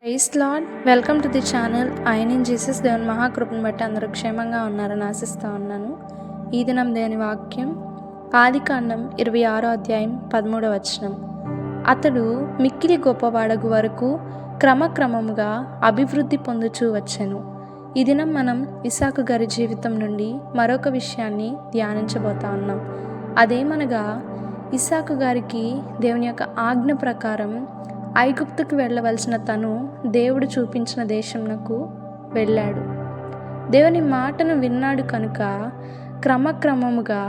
Praise Lord, welcome to the channel. ఆయన Jesus దేవుని మహాకృపను బట్టి అందరూ క్షేమంగా ఉన్నారని ఆశిస్తూ ఉన్నాను. ఈ దినం దేవుని వాక్యం ఆదికాండం 26వ అధ్యాయం 13వ వచనం. అతడు మిక్కిలి గొప్పవాడగు వరకు క్రమక్రమముగా అభివృద్ధి పొందుచూ వచ్చెను. ఈ దినం మనం ఇస్సాకు గారి జీవితం నుండి మరొక విషయాన్ని ధ్యానించబోతా ఉన్నాం. అదేమనగా, ఇస్సాకు గారికి దేవుని యొక్క ఆజ్ఞ ప్రకారం ఐగుప్తుకు వెళ్ళవలసిన తను దేవుడు చూపించిన దేశంనకు వెళ్ళాడు. దేవుని మాటను విన్నాడు కనుక క్రమక్రమముగా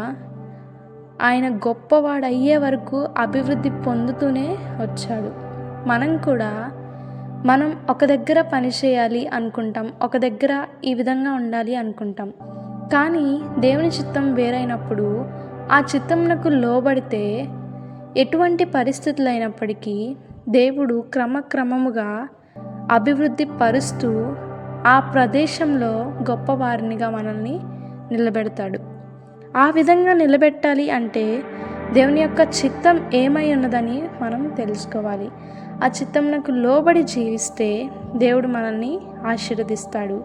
ఆయన గొప్పవాడయ్యే వరకు అభివృద్ధి పొందుతూనే వచ్చాడు. మనం ఒక దగ్గర పని చేయాలి అనుకుంటాం, ఒక దగ్గర ఈ విధంగా ఉండాలి అనుకుంటాం. కానీ దేవుని చిత్తం వేరైనప్పుడు ఆ చిత్తంనకు లోబడితే ఎటువంటి పరిస్థితులైనప్పటికీ దేవుడు క్రమక్రమముగా అభివృద్ధి పరుస్తూ ఆ ప్రదేశంలో గొప్పవారినిగా మనల్ని నిలబెడతాడు. ఆ విధంగా నిలబెట్టాలి అంటే దేవుని యొక్క చిత్తం ఏమై ఉన్నదని మనం తెలుసుకోవాలి. ఆ చిత్తంనకు లోబడి జీవిస్తే దేవుడు మనల్ని ఆశీర్వదిస్తాడు.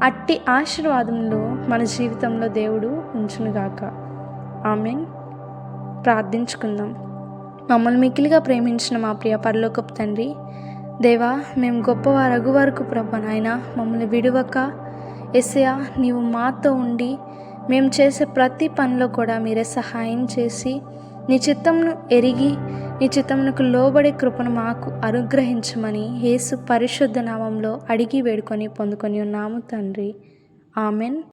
అట్టి ఆశీర్వాదంలో మన జీవితంలో దేవుడు ఉంచునుగాక. ఆమేన్. ప్రార్థించుకుందాం. మమ్మల్ని మిక్కిలిగా ప్రేమించిన మా ప్రియ పరలోకపు తండ్రి, దేవా, మేము గొప్పవారగు వరకు ప్రభా నాయన మమ్మల్ని విడువక యేసయ్యా, నీవు మాతో ఉండి మేము చేసే ప్రతి పనిలో కూడా మీరే సహాయం చేసి నీ చిత్తంను ఎరిగి నీ చిత్తమునకు లోబడే కృపను మాకు అనుగ్రహించమని యేసు పరిశుద్ధ నామంలో అడిగి వేడుకొని పొందుకొని ఉన్నాము తండ్రి. ఆమెన్.